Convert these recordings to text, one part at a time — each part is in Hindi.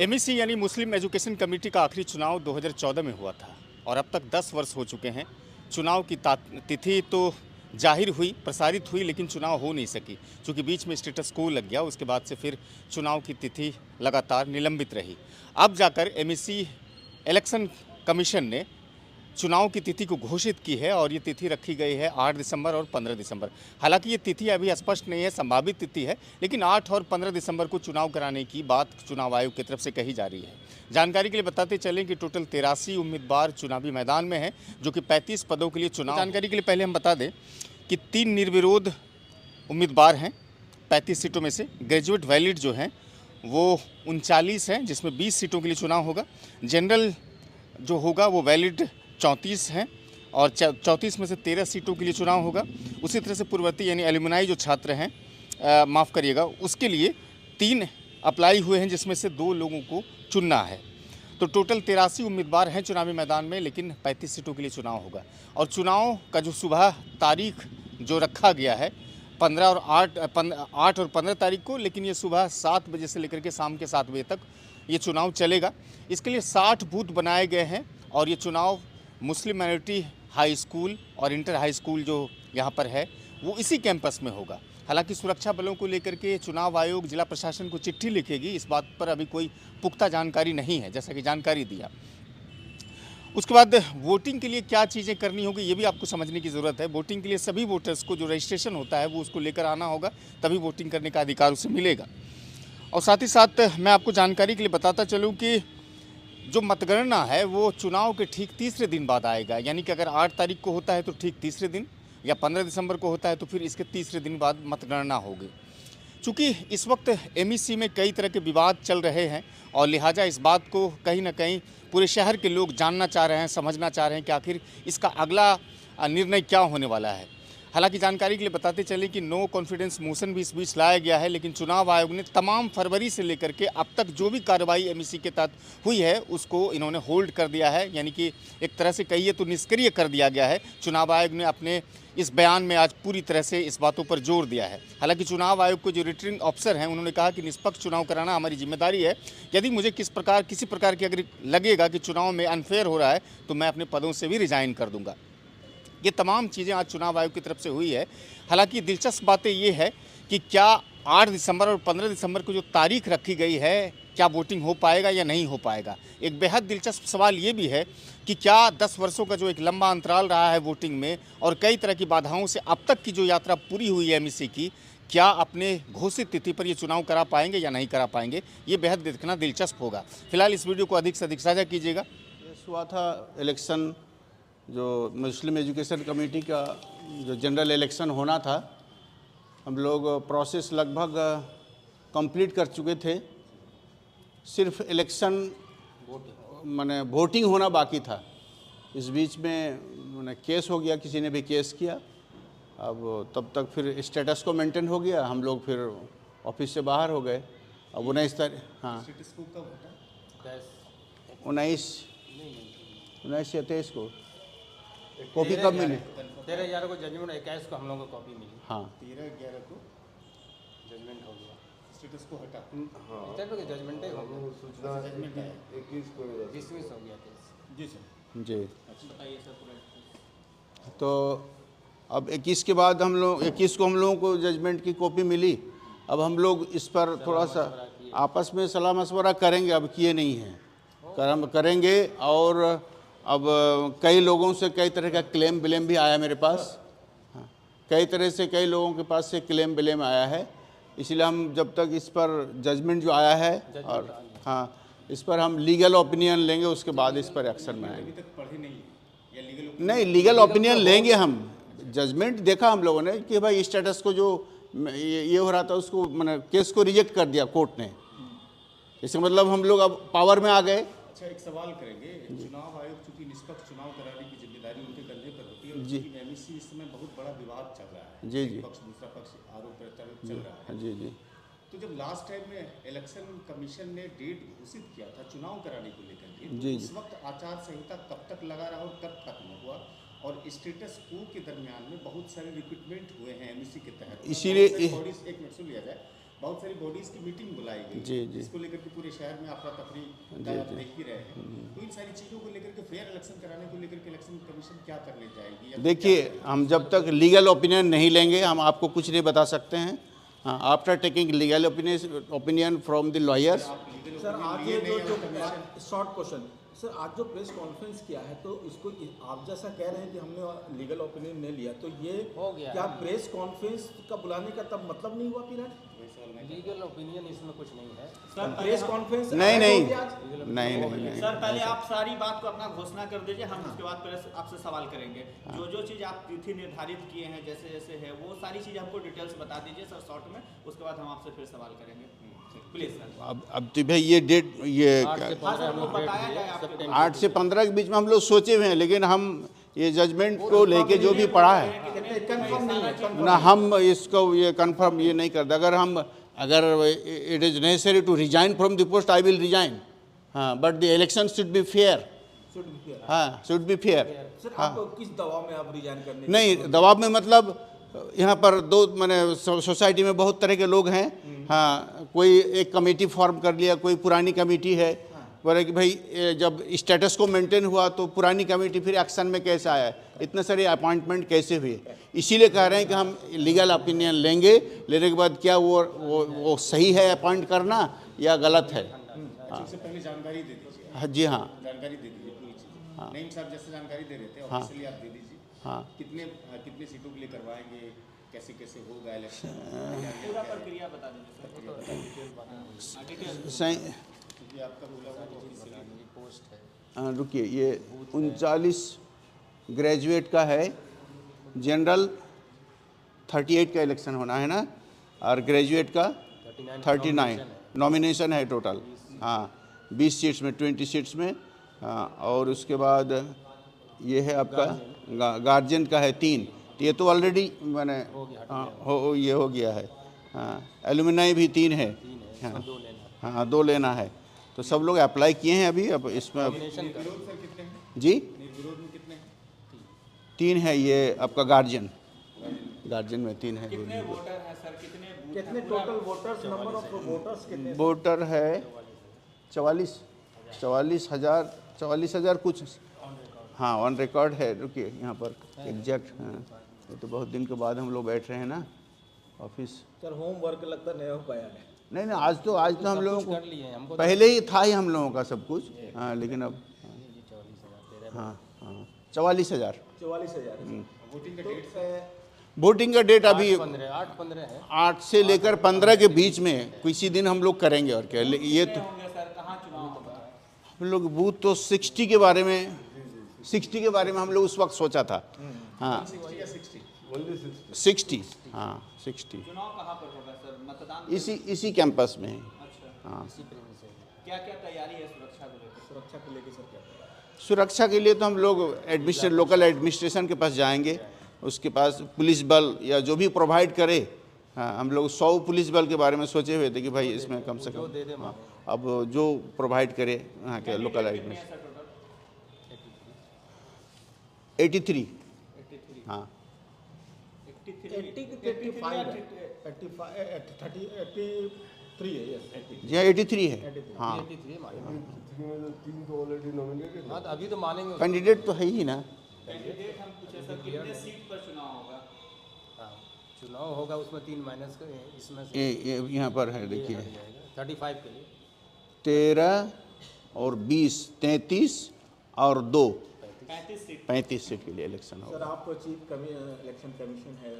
एमईसी यानी मुस्लिम एजुकेशन कमेटी का आखिरी चुनाव 2014 में हुआ था और अब तक 10 वर्ष हो चुके हैं। चुनाव की तिथि तो जाहिर हुई, प्रसारित हुई, लेकिन चुनाव हो नहीं सकी क्योंकि बीच में स्टेटस को लग गया। उसके बाद से फिर चुनाव की तिथि लगातार निलंबित रही। अब जाकर एमईसी इलेक्शन कमीशन ने चुनाव की तिथि को घोषित की है और ये तिथि रखी गई है 8 दिसंबर और 15 दिसंबर। हालांकि ये तिथि अभी स्पष्ट नहीं है, संभावित तिथि है, लेकिन 8 और 15 दिसंबर को चुनाव कराने की बात चुनाव आयोग की तरफ से कही जा रही है। जानकारी के लिए बताते चलें कि टोटल 83 उम्मीदवार चुनावी मैदान में हैं, जो कि 35 पदों के लिए चुनाव। जानकारी के लिए पहले हम बता दें कि 3 निर्विरोध उम्मीदवार हैं 35 सीटों में से। ग्रेजुएट वैलिड जो हैं वो 39 हैं, जिसमें 20 सीटों के लिए चुनाव होगा। जनरल जो होगा वो वैलिड 34 हैं और 34 में से 13 सीटों के लिए चुनाव होगा। उसी तरह से पूर्ववर्ती यानी एलुमनाई जो छात्र हैं, माफ़ करिएगा, उसके लिए 3 अप्लाई हुए हैं, जिसमें से 2 लोगों को चुनना है। तो टोटल 83 उम्मीदवार हैं चुनावी मैदान में, लेकिन 35 सीटों के लिए चुनाव होगा। और चुनाव का जो सुबह तारीख जो रखा गया है 8 और 15 तारीख को, लेकिन ये सुबह 7 बजे से लेकर के शाम के 7 बजे तक ये चुनाव चलेगा। इसके लिए 60 बूथ बनाए गए हैं और ये चुनाव मुस्लिम माइनॉरिटी हाई स्कूल और इंटर हाई स्कूल जो यहाँ पर है वो इसी कैंपस में होगा। हालांकि सुरक्षा बलों को लेकर के चुनाव आयोग जिला प्रशासन को चिट्ठी लिखेगी, इस बात पर अभी कोई पुख्ता जानकारी नहीं है, जैसा कि जानकारी दिया। उसके बाद वोटिंग के लिए क्या चीज़ें करनी होगी ये भी आपको समझने की ज़रूरत है। वोटिंग के लिए सभी वोटर्स को जो रजिस्ट्रेशन होता है वो उसको लेकर आना होगा, तभी वोटिंग करने का अधिकार उसे मिलेगा। और साथ ही साथ मैं आपको जानकारी के लिए बताता चलूँ कि जो मतगणना है वो चुनाव के ठीक तीसरे दिन बाद आएगा। यानी कि अगर 8 तारीख को होता है तो ठीक तीसरे दिन, या 15 दिसंबर को होता है तो फिर इसके तीसरे दिन बाद मतगणना होगी। चूँकि इस वक्त एमईसी में कई तरह के विवाद चल रहे हैं और लिहाजा इस बात को कहीं ना कहीं पूरे शहर के लोग जानना चाह रहे हैं, समझना चाह रहे हैं कि आखिर इसका अगला निर्णय क्या होने वाला है। हालांकि जानकारी के लिए बताते चले कि नो कॉन्फिडेंस मोशन भी इस बीच लाया गया है, लेकिन चुनाव आयोग ने तमाम फरवरी से लेकर के अब तक जो भी कार्रवाई एमईसी के तहत हुई है उसको इन्होंने होल्ड कर दिया है। यानी कि एक तरह से कहिए तो निष्क्रिय कर दिया गया है। चुनाव आयोग ने अपने इस बयान में आज पूरी तरह से इस बातों पर जोर दिया है। हालांकि चुनाव आयोग के जो रिटर्निंग ऑफिसर हैं उन्होंने कहा कि निष्पक्ष चुनाव कराना हमारी जिम्मेदारी है। यदि मुझे किसी प्रकार की अगर लगेगा कि चुनाव में अनफेयर हो रहा है तो मैं अपने पदों से भी रिजाइन कर दूंगा। ये तमाम चीज़ें आज चुनाव आयोग की तरफ से हुई है। हालांकि दिलचस्प बातें ये है कि क्या 8 दिसंबर और 15 दिसंबर को जो तारीख रखी गई है, क्या वोटिंग हो पाएगा या नहीं हो पाएगा। एक बेहद दिलचस्प सवाल ये भी है कि क्या 10 वर्षों का जो एक लंबा अंतराल रहा है वोटिंग में और कई तरह की बाधाओं से अब तक की जो यात्रा पूरी हुई है एमईसी की, क्या अपने घोषित तिथि पर ये चुनाव करा पाएंगे या नहीं करा पाएंगे, ये बेहद देखना दिलचस्प होगा। फिलहाल इस वीडियो को अधिक से अधिक साझा कीजिएगा। हुआ था इलेक्शन, जो मुस्लिम एजुकेशन कमेटी का जो जनरल इलेक्शन होना था, हम लोग प्रोसेस लगभग कंप्लीट कर चुके थे। सिर्फ इलेक्शन माने वोटिंग होना बाकी था। इस बीच में माने केस हो गया, किसी ने भी केस किया। अब तब तक फिर स्टेटस को मेंटेन हो गया, हम लोग फिर ऑफिस से बाहर हो गए। अब 19 तारीख, हाँ 19 या 23 को कॉपी कब मिली? 13/11 को जजमेंट, 21 को हम लोगों को कॉपी मिली। हाँ 13/11 को जजमेंट हो गया, स्टेटस को हटा। हाँ जजमेंट हो गया, सूचना 21 को 20 हो गया केस। जी सर, जी। बताइए सर पूरा। तो अब 21 के बाद 21 को हम लोगों को जजमेंट की कॉपी मिली। अब हम लोग इस पर थोड़ा सा आपस में सलाह मशवरा करेंगे। अब किए नहीं हैं, करेंगे। और अब कई लोगों से कई तरह का क्लेम ब्लेम भी आया मेरे पास। हाँ, कई तरह से कई लोगों के पास से क्लेम ब्लेम आया है। इसलिए हम जब तक इस पर जजमेंट जो आया है, और हाँ इस पर हम लीगल ओपिनियन लेंगे, उसके बाद इस पर एक्शन में आएंगे। अभी तक पढ़े नहीं है या लीगल ओपिनियन लेंगे हम। जजमेंट देखा हम लोगों ने कि भाई स्टेटस को जो ये हो रहा था उसको मैंने केस को रिजेक्ट कर दिया कोर्ट ने। इसका मतलब हम लोग अब पावर में आ गए। अच्छा, एक सवाल करेंगे। चुनाव आयोग चूंकि निष्पक्ष चुनाव कराने की जिम्मेदारी उनके कंधे पर होती है और जी। एमईसी इस समय बहुत बड़ा विवाद चल रहा है। जी जी। एक पक्ष दूसरा पक्ष आरोप प्रत्यारोप चल रहा है। जी जी। तो जब लास्ट टाइम में इलेक्शन कमीशन ने डेट घोषित किया था चुनाव कराने को लेकर के, जी, तो उस वक्त आचार संहिता कब तक लगा रहा और कब खत्म हुआ, और स्टेटस को के दरमियान में बहुत सारे रिक्रूटमेंट हुए हैं एमईसी के तहत। इसीलिए एक मिनट सुन लिया जाए। बहुत सारी बॉडीज की मीटिंग बुलाई गई जी, जी। इसको लेकर के पूरे शहर में अफरा तफरी का आप देख ही रहे हैं। तो इन सारी चीज़ों को लेकर के फेयर इलेक्शन कराने को लेकर के इलेक्शन कमीशन क्या करने जाएगी? या देखिए, हम जब तक लीगल ओपिनियन नहीं लेंगे हम आपको कुछ नहीं बता सकते हैं। हाँ, after taking legal opinion from the lawyers. Sir आज ये जो शॉर्ट क्वेश्चन सर, आज जो प्रेस कॉन्फ्रेंस किया है तो इसको आप जैसा कह रहे हैं कि हमने लीगल ओपिनियन नहीं लिया, तो ये हो गया क्या प्रेस कॉन्फ्रेंस का बुलाने का तब मतलब नहीं हुआ फिर? लीगल ओपिनियन इसमें कुछ नहीं है। सर प्रेस कॉन्फ्रेंस नहीं नहीं होगी आज? नहीं। सर पहले आप सारी बात को अपना घोषणा कर दीजिए, हम उसके बाद प्रेस आपसे सवाल करेंगे। जो चीज़ आप तिथि निर्धारित किए हैं जैसे जैसे है वो सारी चीज़ हमको डिटेल्स बता दीजिए सर शॉर्ट में, उसके बाद हम आपसे फिर सवाल करेंगे प्लीज सर। अब तो भाई ये डेट ये 8 से 15 हाँ सर वो हम लोग बताया डेट जाए दिए, आपके सितंबर 8 से 15 के बीच में हम लोग सोचे हुए हैं, लेकिन हम ये जजमेंट को लेके जो भी पढ़ा है कंफर्म नहीं है। ना, हम इसको ये कंफर्म ये नहीं करते। अगर it is necessary to resign from the post I will resign. हाँ, but the election should be fair. हाँ, शुड बी फेयर। सर आप किस दबाव में आप रिजाइन करने नहीं, दबाव में मतलब यहाँ पर दो मैंने सोसाइटी में बहुत तरह के लोग हैं। हाँ, कोई एक कमेटी फॉर्म कर लिया, कोई पुरानी कमेटी है, बोले कि भाई जब स्टेटस को मेंटेन हुआ तो पुरानी कमेटी फिर एक्शन में कैसे आया, इतने सारे अपॉइंटमेंट कैसे हुए। इसीलिए कह रहे हैं कि हम लीगल ओपिनियन लेंगे, लेने के बाद क्या वो सही है अपॉइंट करना या गलत है। सबसे पहले जानकारी दे दीजिए। हाँ जी, हाँ जानकारी दे दीजिए पूरी चीज़। नईम साहब जैसे जानकारी दे रहे थे, हाँ। ऑफिशियली आप दे दीजिए। हाँ। कितने सीटों के लिए करवाएंगे, कैसे कैसे होगा इलेक्शन, पूरा प्रक्रिया बता दीजिए सर। सही। क्योंकि आपका बोला हुआ तो ऑफिशियली पोस्ट है। हाँ, रुकिए, ये 39 ग्रेजुएट का है, जनरल 38 का इलेक्शन होना है ना, और ग्रेजुएट का 39 नॉमिनेशन है टोटल। हाँ, 20 सीट्स में 20 सीट्स में। हाँ, और उसके बाद ये है आपका गार्जियन का है 3। ये तो ऑलरेडी मैंने ये हो गया है। हाँ, एलुमनाई भी 3 है। हाँ, हाँ 2 लेना है। तो सब लोग अप्लाई किए हैं अभी। अब इसमें जी 3 है। ये आपका गार्जियन में 3 है। कितने वोटर हैं सर, कितने total voters, number of voters कितने? वोटर है 44,000 कुछ। हाँ, ऑन रिकॉर्ड है। रुकिए, यहाँ पर एग्जैक्ट। हाँ, ये तो बहुत दिन के बाद हम लोग बैठ रहे हैं ना ऑफिस। सर होमवर्क लगता नहीं हो पाया है। नहीं, आज तो हम लोगों कर लिए हैं, को हमको पहले ही था ही हम लोगों का सब कुछ। हाँ, लेकिन अब 44,000 हाँ 44,000। 44,000। वोटिंग का डेट अभी 8-15 है। 8 से लेकर 15 के बीच में किसी दिन हम लोग करेंगे। और क्या ये तो होंगे सर, कहाँ चुनाव होगा? हम लोग बूथ तो 60 के बारे में हम लोग उस वक्त सोचा था। हाँ 60। हाँ 60 चुनाव कहाँ पर होगा सर, मतदान? इसी कैंपस में। अच्छा, हाँ, क्या क्या तैयारी है सुरक्षा को लेकर? सुरक्षा को लेकर सर क्या? सुरक्षा के लिए तो हम लोग लोकल एडमिनिस्ट्रेशन के पास जाएंगे, उसके पास पुलिस बल या जो भी प्रोवाइड करे। हाँ, हम लोग 100 पुलिस बल के बारे में सोचे हुए थे कि भाई इसमें कम से कम। हाँ, अब जो प्रोवाइड करे यहाँ के लोकल एडमिनिस्ट्रेशन। 83। हाँ 83 है। यस, 83। जी 83 है। हाँ, 83 माने। तीन तो ऑलरेडी नॉमिनेटेड। हाँ, तो अभी तो मानेंगे। कैंडिडेट तो है ही ना। कैंडिडेट हम पूछे सर, कितने सीट पर चुनाव होगा? हाँ, चुनाव होगा उसमें 3 माइनस इसमें से ये यहाँ पर है, देखिए 35 के लिए 13 और 20 33 और 2 35 सीट के लिए इलेक्शन सर होगा। आप चीफ इलेक्शन कमिश्नर है,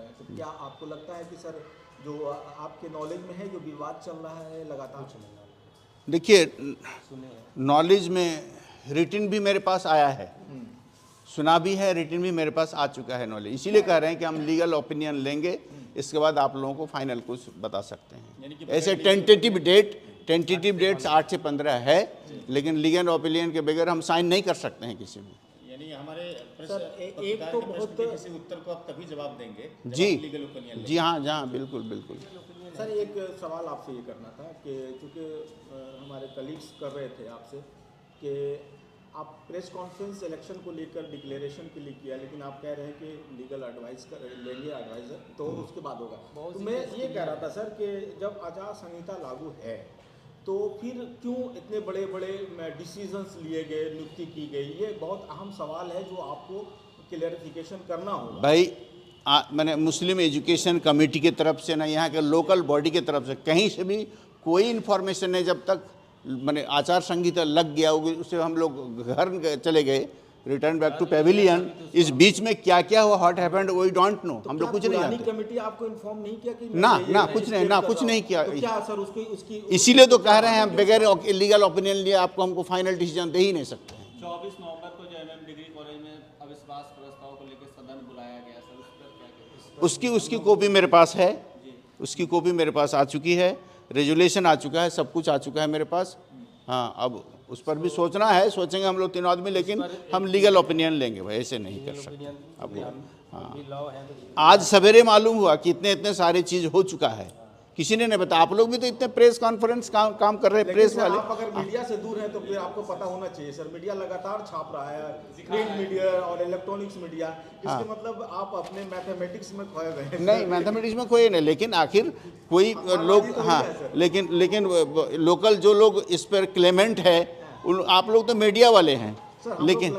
तो क्या आपको लगता है कि सर जो आपके नॉलेज में है जो विवाद चल रहा है लगातार? देखिए, नॉलेज में रिटन भी मेरे पास आया है, सुना भी है, रिटन भी मेरे पास आ चुका है नॉलेज। इसीलिए कह रहे हैं कि हम लीगल ओपिनियन लेंगे, इसके बाद आप लोगों को फाइनल कुछ बता सकते हैं। ऐसे टेंटेटिव डेट्स 8 से 15 है, लेकिन लीगल ओपिनियन के बगैर हम साइन नहीं कर सकते हैं किसी में। यानी हमारे सर, एक तो बहुत किसी उत्तर को आप तभी जवाब देंगे जब जी आप लीगल ओपिनियन जी हाँ जहाँ बिल्कुल बिल्कुल। सर एक सवाल आपसे ये करना था कि चूँकि हमारे कलीग्स कर रहे थे आपसे कि आप प्रेस कॉन्फ्रेंस इलेक्शन को लेकर डिक्लेरेशन के लिए किया, लेकिन आप कह रहे हैं कि लीगल एडवाइस लेंगे एडवाइजर तो उसके बाद होगा। तो मैं ये कह रहा था सर कि जब आचार संहिता लागू है तो फिर क्यों इतने बड़े बड़े डिसीजंस लिए गए, नियुक्ति की गई, ये बहुत अहम सवाल है जो आपको क्लियरिफिकेशन करना होगा। भाई मैंने मुस्लिम एजुकेशन कमेटी की तरफ से ना यहाँ के लोकल बॉडी की तरफ से कहीं से भी कोई इन्फॉर्मेशन नहीं, जब तक मैंने आचार संहिता लग गया उससे हम लोग घर चले गए, रिटर्न बैक टू पेविलियन। इस बीच में क्या क्या हुआ, what happened, we don't know, हम लोग कुछ नहीं जानते। कमेटी आपको इन्फॉर्म नहीं किया कि ना कुछ नहीं किया। तो क्या सर उसकी इसीलिए तो कह रहे हैं हम बगैर लीगल ओपिनियन लिए आपको हमको फाइनल डिसीजन दे ही नहीं सकते हैं। 24 नवंबर को जो एमएम डिग्री कॉलेज में अविश्वास प्रस्ताव को लेकर सदन बुलाया गया सर, उस पर क्या कहें? उसकी कॉपी मेरे पास है, उसकी कॉपी मेरे पास आ चुकी है, रेजुलेशन आ चुका है, सब कुछ आ चुका है मेरे पास। हाँ, अब उस पर भी सोचना है, सोचेंगे हम लोग तीनों आदमी, लेकिन हम लीगल ओपिनियन लेंगे भाई, ऐसे नहीं कर सकते। अब हाँ, आज सवेरे मालूम हुआ कि इतने सारे चीज़ हो चुका है, किसी ने नहीं बताया। आप लोग भी तो इतने प्रेस कॉन्फ्रेंस काम कर रहे हैं, प्रेस वाले। आप अगर मीडिया से दूर हैं तो फिर आपको पता होना चाहिए सर, मीडिया लगातार छाप रहा है, प्रिंट मीडिया और इलेक्ट्रॉनिक्स मीडिया, इसके मतलब आप अपने मैथमेटिक्स में खोए गए हैं। नहीं, मैथमेटिक्स में कोई नहीं, लेकिन आखिर कोई लोग, हाँ, लेकिन लोकल जो लोग इस पर क्लेमेंट है, आप लोग तो मीडिया वाले हैं, लेकिन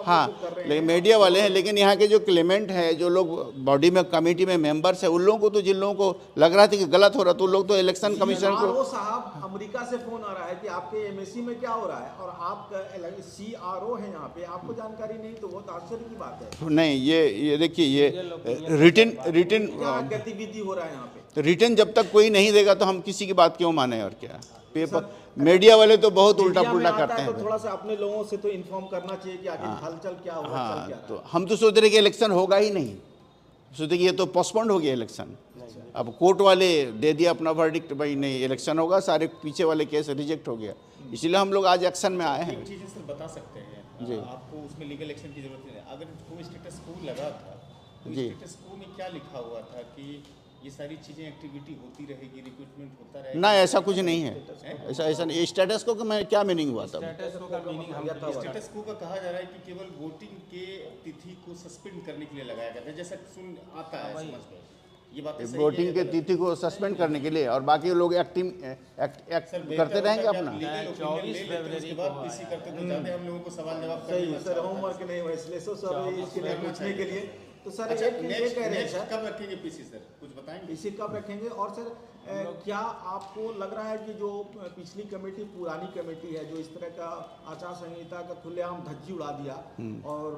हाँ, लेकिन मीडिया वाले हैं, लेकिन यहाँ के जो क्लेमेंट है, जो लोग बॉडी में कमेटी में मेंबर्स है, उन लोगों को तो, जिन लोगों को लग रहा था कि गलत हो रहा, तो उन लोग तो इलेक्शन कमीशन को। साहब अमेरिका से फोन आ रहा है कि आपके एमएससी में क्या हो रहा है और आप CRO हैं यहाँ पे, आपको जानकारी नहीं, तो बहुत आश्चर्य की बात है। नहीं, ये देखिए, ये रिटन गतिविधि हो रहा है यहाँ पे। रिटर्न जब तक कोई नहीं देगा तो हम किसी की बात क्यों माने, और क्या पेपर मीडिया वाले तो बहुत उल्टा पुल्टा करते हैं। तो थोड़ा सा अपने लोगों से तो इन्फॉर्म करना चाहिए कि आगे हलचल क्या हो रहा है। हाँ, तो हम तो सोच रहे कि इलेक्शन होगा ही नहीं, सोचते कि ये तो पोस्टपोन्ड हो गया इलेक्शन। अब कोर्ट वाले दे दिया अपना वर्डिक्ट, भाई नहीं इलेक्शन होगा, सारे पीछे वाले केस रिजेक्ट हो गया, इसीलिए हम लोग आज एक्शन में आए हैं। चीज़ें सर बता सकते हैं जी। आपको उसमें लीगल एक्शन की जरूरत नहीं है। अगर वो स्टेटस को लगा था, तो जी। स्टेटस को में क्या लिखा हुआ था कि ये सारी चीज़ें एक्टिविटी होती रहेगी, रिक्रूटमेंट होता रहेगा? ना, ऐसा कुछ नहीं है, ऐसा नहीं। स्टेटस को मैं क्या मीनिंग हुआ तब? स्टेटस को का कहा जा रहा है कि केवल वोटिंग के तिथि को सस्पेंड करने के लिए लगाया गया था, जैसा सुन आता है समझ में। ये बात वोटिंग के तिथि को सस्पेंड करने के लिए, और बाकी लोग एक्ट करते रहेंगे अपना। 24 फरवरी के बाद पीसी करते तो ज़्यादा हम लोगों को सवाल जवाब सही है सर, होमवर्क नहीं हुआ इसलिए सर इसके लिए पूछने के लिए। तो सर अच्छा, ये कह रहे हैं नेक्स्ट सर कब रखेंगे पीसी सर, कुछ बताएंगे? पीसी कब रखेंगे? और सर क्या आपको लग रहा है कि जो पिछली कमेटी, पुरानी कमेटी है, जो इस तरह का आचार संहिता का खुलेआम धज्जी उड़ा दिया, और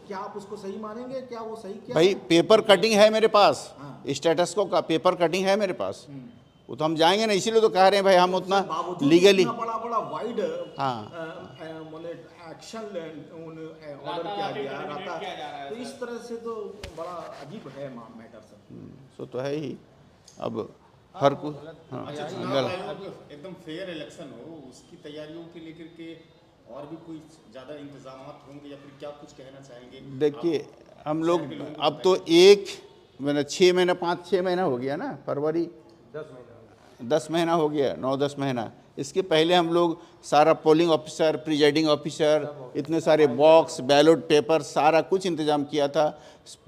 क्या आप उसको सही मानेंगे? क्या वो सही किया? भाई पेपर कटिंग है मेरे पास, स्टेटस को का पेपर कटिंग है मेरे पास, वो तो हम जाएंगे ना, इसीलिए तो कह रहे हैं भाई हम उतना लीगली बड़ा वाइड हाँ एक्शन ऑर्डर किया गया रहा, तो इस तरह से तो बड़ा अजीब है मैटर सर। सो तो है ही। अब हर को हाँ, अच्छा, चुनाव आयोग एकदम फेयर इलेक्शन हो, उसकी तैयारियों के लेकर के और भी कोई ज़्यादा इंतजाम होंगे, या फिर क्या कुछ कहना चाहेंगे? देखिए, हम लोग अब तो एक मैंने 6 महीना 5-6 महीना हो गया ना, फरवरी 10 महीना हो गया, 9-10 महीना। इसके पहले हम लोग सारा पोलिंग ऑफिसर, प्रिजाइडिंग ऑफिसर, इतने सारे बॉक्स, बैलेट पेपर, सारा कुछ इंतजाम किया था।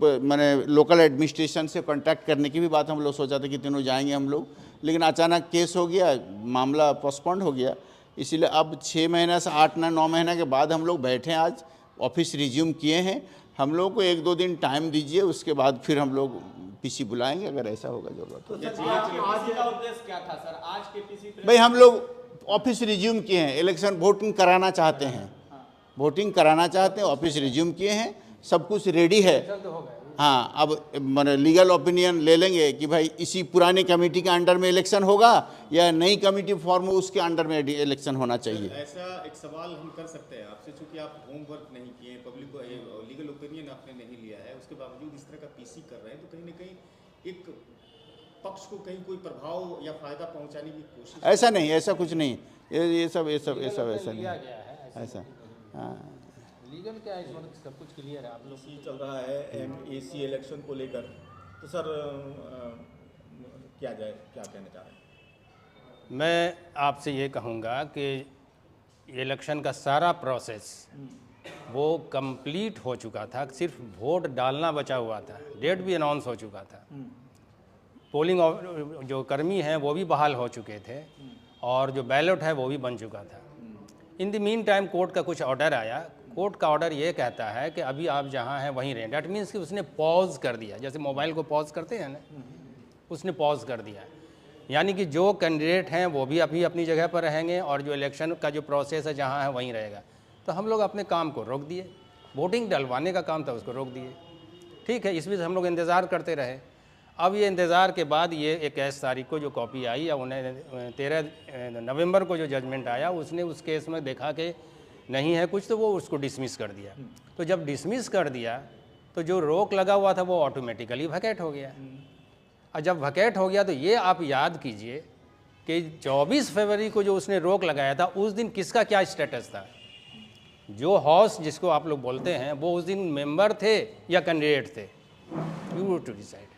मैंने लोकल एडमिनिस्ट्रेशन से कांटेक्ट करने की भी बात हम लोग सोचा था कि तीनों जाएंगे हम लोग, लेकिन अचानक केस हो गया, मामला पोस्टपोन्ड हो गया, इसीलिए अब 6 महीना से 8-9 महीना के बाद हम लोग बैठे, आज ऑफिस रिज्यूम किए हैं। हम लोग को 1-2 दिन टाइम दीजिए, उसके बाद फिर हम लोग पीसी बुलाएंगे अगर ऐसा होगा जरूरत। तो आज का उद्देश्य क्या था सर आज के पीसी? भाई हम लोग ऑफिस रिज्यूम किए हैं, इलेक्शन वोटिंग कराना चाहते हैं, वोटिंग कराना चाहते हैं, ऑफिस रिज्यूम किए हैं, सब कुछ रेडी है। हाँ, अब मैंने लीगल ओपिनियन ले लेंगे कि भाई इसी पुरानी कमेटी के अंडर में इलेक्शन होगा या नई कमेटी फॉर्म हो उसके अंडर में इलेक्शन होना चाहिए। ऐसा एक सवाल हम कर सकते हैं आपसे, चूंकि आप होमवर्क नहीं किए, पब्लिक को लीगल ओपिनियन आपने नहीं लिया है, उसके बावजूद इस तरह का पीसी कर रहे हैं, तो कहीं ना कहीं एक पक्ष को कहीं कोई प्रभाव या फायदा पहुंचाने की कोशिश? ऐसा नहीं, ऐसा कुछ नहीं, ये सब ऐसा नहीं, ऐसा हाँ लीगल क्या है, इसमें सब कुछ क्लियर है। आप लोग चल रहा है MAC इलेक्शन को लेकर, तो सर क्या कहना चाह रहे हैं? मैं आपसे ये कहूँगा कि इलेक्शन का सारा प्रोसेस वो कंप्लीट हो चुका था, सिर्फ वोट डालना बचा हुआ था, डेट भी अनाउंस हो चुका था, पोलिंग जो कर्मी हैं वो भी बहाल हो चुके थे और जो बैलेट है वो भी बन चुका था। In the mean time court का कुछ ऑर्डर आया। कोर्ट का ऑर्डर ये कहता है कि अभी आप जहाँ हैं वहीं रहें। डैट मीन्स कि उसने पॉज कर दिया, जैसे मोबाइल को पॉज करते हैं ना, उसने पॉज कर दिया। यानी कि जो कैंडिडेट हैं वो भी अभी अपनी जगह पर रहेंगे और जो इलेक्शन का जो प्रोसेस है जहाँ है वहीं रहेगा। तो हम लोग अपने काम को रोक दिए, वोटिंग डलवाने का काम था उसको रोक दिए। ठीक है, इस बीच हम लोग इंतज़ार करते रहे। अब ये इंतज़ार के बाद ये 21 तारीख को जो कॉपी आई या उन्हें 13 नवंबर को जो जजमेंट आया, उसने उस केस में देखा कि नहीं है कुछ, तो वो उसको डिसमिस कर दिया। तो जब डिसमिस कर दिया तो जो रोक लगा हुआ था वो ऑटोमेटिकली वैकेट हो गया। और जब वैकेट हो गया तो ये आप याद कीजिए कि 24 फरवरी को जो उसने रोक लगाया था उस दिन किसका क्या स्टेटस था। जो हाउस जिसको आप लोग बोलते हैं वो उस दिन मेंबर थे या कैंडिडेट थे। यू टू डिसाइड,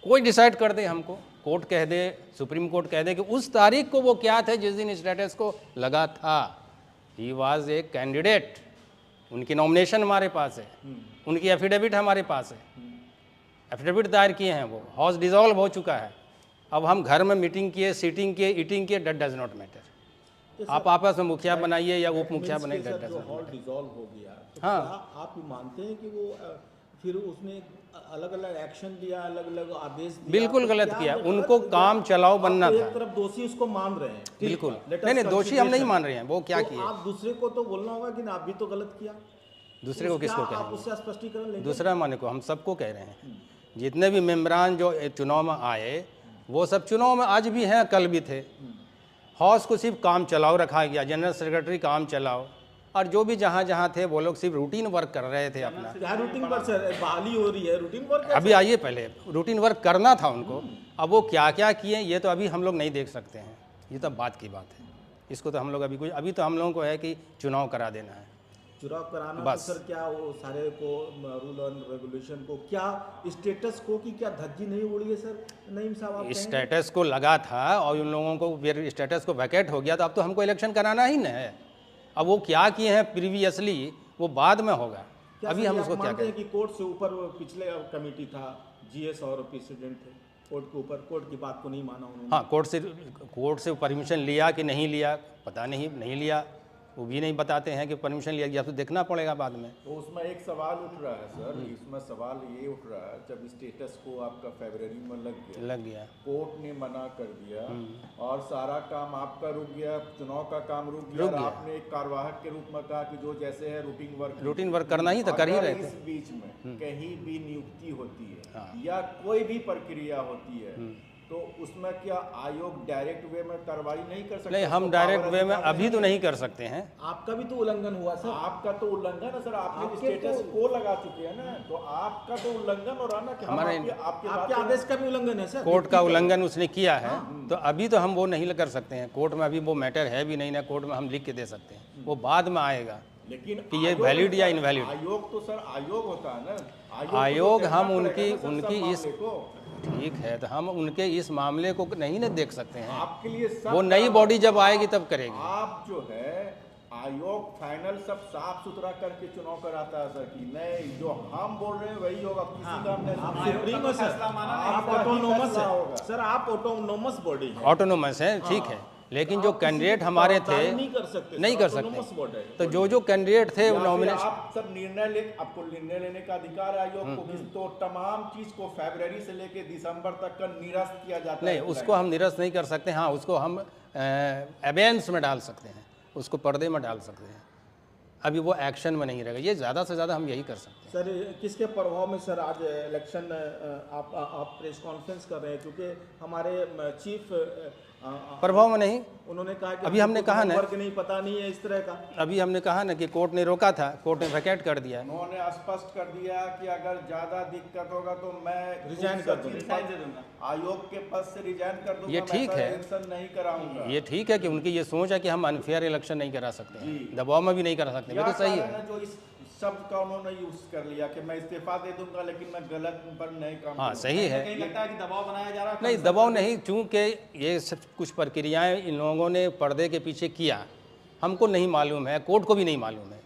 कोई डिसाइड कर दे हमको, कोर्ट कह दे, सुप्रीम कोर्ट कह दे कि उस तारीख को वो क्या थे जिस दिन स्टेटस को लगा था। ही वाज ए कैंडिडेट, उनकी नॉमिनेशन हमारे पास है, उनकी एफिडेविट हमारे पास है, एफिडेविट दायर किए हैं, वो हाउस डिसॉल्व हो चुका है। अब हम घर में मीटिंग किए, सीटिंग किए, ईटिंग किए, दैट डज नॉट मैटर। आप आपस में मुखिया बनाइए या उप मुखिया बनाइए, that does not matter. Dissolve हो गया तो हाँ। क्या आप मानते हैं कि वो फिर उसने अलग अलग एक्शन लिया, अलग अलग आदेश दिया? बिल्कुल तो गलत क्या किया, ये उनको गलत? काम चलाओ बनना आप तो था। एक तरफ दोषी उसको मान रहे हैं, ठीक, बिल्कुल let us नहीं, दोषी हम नहीं consideration। मान रहे हैं, वो क्या तो किए। आप दूसरे को तो बोलना होगा कि ना आप भी तो गलत किया। दूसरे को क्या किसको आप कहेंगे? उससे स्पष्टीकरण लेंगे? दूसरा माने को हम सबको कह रहे हैं। जितने भी मेम्बरान जो चुनाव में आए वो सब चुनाव में आज भी हैं, कल भी थे। हाउस को सिर्फ काम चलाओ रखा गया, जनरल सेक्रेटरी काम चलाओ, और जो भी जहाँ जहाँ थे वो लोग सिर्फ रूटीन वर्क कर रहे थे अपना। क्या रूटीन वर्क सर, बहाली हो रही है, रूटीन वर्क अभी आइए, पहले रूटीन वर्क करना था उनको, अब वो क्या क्या किए ये तो अभी हम लोग नहीं देख सकते हैं, ये तो बात की बात है। इसको तो हम लोग अभी तो हम लोगों को है कि चुनाव करा देना है, चुनाव कराना। तो बस। सर क्या वो सारे को रूल एंड रेगुलेशन को, क्या स्टेटस को की क्या धज्जी नहीं उड़ी है सर नईम साहब? आप कहेंगे? स्टेटस को लगा था और उन लोगों को फिर स्टेटस को वैकेट हो गया, तो अब तो हमको इलेक्शन कराना ही न है। अब वो क्या किए हैं प्रीवियसली वो बाद में होगा, क्या अभी सर हम ये उसको आप क्या मानते हैं करें। कि कोर्ट से ऊपर वो पिछले कमेटी था, जीएस और प्रेसिडेंट थे, कोर्ट के ऊपर, कोर्ट की बात को नहीं माना उन्होंने? हाँ, कोर्ट से परमिशन लिया कि नहीं लिया पता नहीं लिया, वो भी नहीं बताते हैं कि परमिशन लिया गया, तो देखना पड़ेगा बाद में। तो उसमें एक सवाल उठ रहा है सर, इसमें सवाल ये उठ रहा है, जब स्टेटस को आपका फरवरी में लग गया, कोर्ट ने मना कर दिया और सारा काम आपका रुक गया, चुनाव का काम रुक गया, और आपने एक कार्यवाहक के रूप में कहा कि जो जैसे है रूटीन वर्क करना ही तो कर ही रहे थे। इस बीच में कहीं भी नियुक्ति होती है या कोई भी प्रक्रिया होती है तो उसमें क्या आयोग डायरेक्ट वे में कार्रवाई नहीं कर सकता? नहीं, हम डायरेक्ट वे में अभी तो नहीं कर सकते हैं। आपका भी तो उल्लंघन हुआ सर। आपका तो उल्लंघन है सर, आपने स्टेटस को लगा चुके हैं ना, तो आपका तो उल्लंघन हो रहा ना कि हमारे आपके आदेश का भी उल्लंघन है सर। कोर्ट का उल्लंघन उसने किया है, तो अभी तो हम वो नहीं कर सकते हैं। कोर्ट में अभी वो मैटर है भी नहीं ना, कोर्ट में हम लिख के दे सकते हैं, वो बाद में आएगा लेकिन कि ये वैलिड या इनवैलिड। आयोग तो सर आयोग होता है ना, आयोग हम उनकी इस को ठीक है, तो हम उनके इस मामले को नहीं ना देख सकते हैं। आपके लिए सब वो नई बॉडी जब आएगी तब करेगी। आप जो है आयोग फाइनल सब साफ सुथरा करके चुनाव कराता है सर, कि नहीं जो हम बोल रहे हैं वही होगा, किसी का हमने आप सुप्रीम है सर, आप ऑटोनोमस है सर, आप ऑटोनोमस बॉडी है, ऑटोनोमस है, ठीक है, लेकिन जो कैंडिडेट हमारे थे नहीं कर सकते, नहीं कर सकते। तो जो कैंडिडेट थे वो नॉमिनेशन आप सब आपको निर्णय लेने का अधिकार है आयोग को, तो तमाम चीज को फरवरी से लेके दिसंबर तक का निरस्त किया जाता है। नहीं, उसको हम निरस्त नहीं कर सकते। हाँ, उसको हम एबेंस में डाल सकते हैं, उसको पर्दे में डाल सकते हैं, अभी वो एक्शन में नहीं रहेगा। ये ज़्यादा से ज़्यादा हम यही कर सकते हैं। सर किसके प्रभाव में सर आज इलेक्शन आप प्रेस कॉन्फ्रेंस कर रहे हैं? क्योंकि हमारे चीफ प्रभाव में नहीं, उन्होंने कहा कि अभी हमने कहा ना, वर्क नहीं, पता नहीं है इस तरह का। अभी हमने कहा ना कि कोर्ट ने रोका था, कोर्ट ने वैकेट कर दिया। उन्होंने स्पष्ट कर दिया कि अगर ज्यादा दिक्कत होगा तो मैं रिजाइन कर दूंगा, आयोग के पद से रिजाइन कर दूंगा, ये ठीक है, इलेक्शन नहीं कराऊंगा। ये ठीक है कि उनकी ये सोच है कि हम अनफेयर इलेक्शन नहीं करा सकते हैं, दबाव में भी नहीं करा सकते, ये तो सही है। जो इस शब्द का उन्होंने यूज कर लिया कि मैं इस्तीफा दे दूंगा लेकिन मैं गलत पर नहीं काम हाँ, सही है। कहीं लगता है कि दबाव बनाया जा रहा है? नहीं, दबाव नहीं, चूंकि ये सब कुछ प्रक्रियाएं इन लोगों ने पर्दे के पीछे किया, हमको नहीं मालूम है, कोर्ट को भी नहीं मालूम है।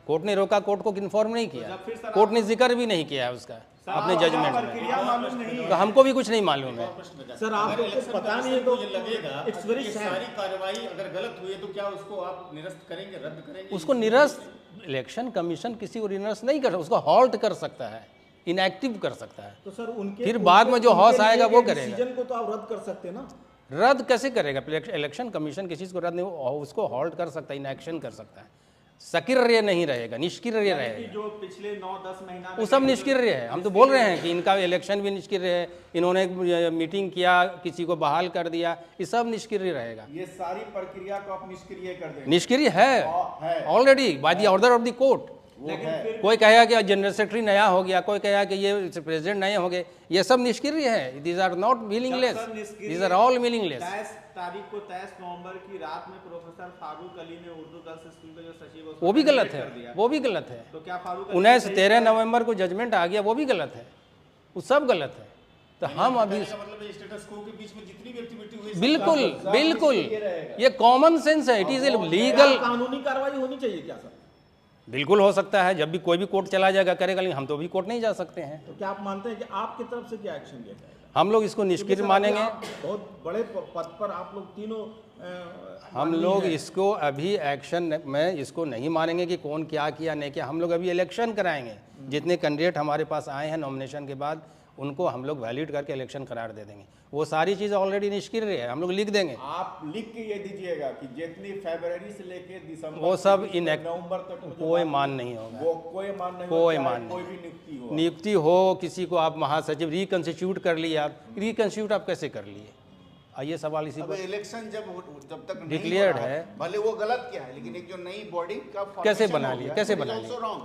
कोर्ट ने रोका, कोर्ट को इन्फॉर्म नहीं किया, कोर्ट ने जिक्र भी नहीं किया है उसका अपने जजमेंट में, तो हमको भी कुछ नहीं मालूम है। सर आपको कुछ पता नहीं है तो ये लगेगा इट्स वेरी कि सैड। सारी कार्रवाई अगर गलत हुई है तो क्या उसको आप निरस्त करेंगे, रद्द करेंगे? उसको निरस्त इलेक्शन कमीशन किसी को निरस्त नहीं कर सकता, उसको हॉल्ट कर सकता है, इनएक्टिव कर सकता है। तो सर उनके फिर बाद में जो हौस आएगा वो करेगा। डिसीजन को तो आप रद्द कर सकते हैं ना। रद्द कैसे करेगा? इलेक्शन कमीशन किसी चीज़ को रद्द नहीं, उसको हॉल्ट कर सकता है, इनएक्शन कर सकता है। सक्रिय नहीं रहेगा, निष्क्रिय रहेगा। जो पिछले 9-10 महीना वो सब निष्क्रिय है। हम तो बोल रहे हैं कि इनका इलेक्शन भी निष्क्रिय है, इन्होंने मीटिंग किया, किसी को बहाल कर दिया, ये सब निष्क्रिय रहेगा। ये सारी प्रक्रिया को आप निष्क्रिय कर देंगे। निष्क्रिय है already by the order of the court. कोई कहेगा कि जनरल सेक्रेटरी नया हो गया, कोई कहेगा कि ये प्रेसिडेंट नए हो गए, ये सब निष्क्रिय है। These are not meaningless, these are all meaningless. 23 तारीख को 23 नवंबर की रात में प्रोफेसर फारूक अली ने उर्दू गर्ल्स स्कूल का जो सचिव है, वो भी गलत है, वो भी गलत है। तो क्या फारूक 19-13 नवंबर को जजमेंट आ गया, वो भी गलत है, वो सब गलत है। तो हम अभी मतलब स्टेटस को के बीच में जितनी भी एक्टिविटी हुई बिल्कुल बिल्कुल ये कॉमन सेंस है, इट इज ए लीगल। कानूनी कार्रवाई होनी चाहिए क्या सर? बिल्कुल हो सकता है, जब भी कोई भी कोर्ट चला जाएगा करेगा, लेकिन हम तो भी कोर्ट नहीं जा सकते हैं। तो क्या आप मानते हैं कि आपकी तरफ से क्या एक्शन लिया जाएगा? हम लोग इसको निष्क्रिय मानेंगे। आप बहुत बड़े पद पर आप लोग तीनों हम लोग इसको अभी एक्शन में इसको नहीं मानेंगे कि कौन क्या किया नहीं किया। हम लोग अभी इलेक्शन कराएंगे, जितने कैंडिडेट हमारे पास आए हैं नॉमिनेशन के बाद उनको हम लोग वैलिड करके इलेक्शन करार दे देंगे। वो सारी चीज़ ऑलरेडी निष्क्रिय है, हम लोग लिख देंगे। आप लिख के ये दीजिएगा कि जितनी फरवरी से लेके दिसंबर वो सब नवंबर तक कोई मान नहीं होगा, वो कोई मान नहीं कोई होगा, मान कोई नहीं। भी नियुक्ति हो। नियुक्ति हो किसी को, आप महासचिव रिकंस्टिट्यूट कर लिए, आप रिकंस्टिट्यूट आप कैसे कर लिए? आइए सवाल इसी अब पर। इलेक्शन जब तक नहीं Declared हो रहा है। भले वो गलत क्या है, लेकिन एक जो नई बॉडी का कैसे formation बना हो लिया, गया, कैसे it is बना also लिया? wrong.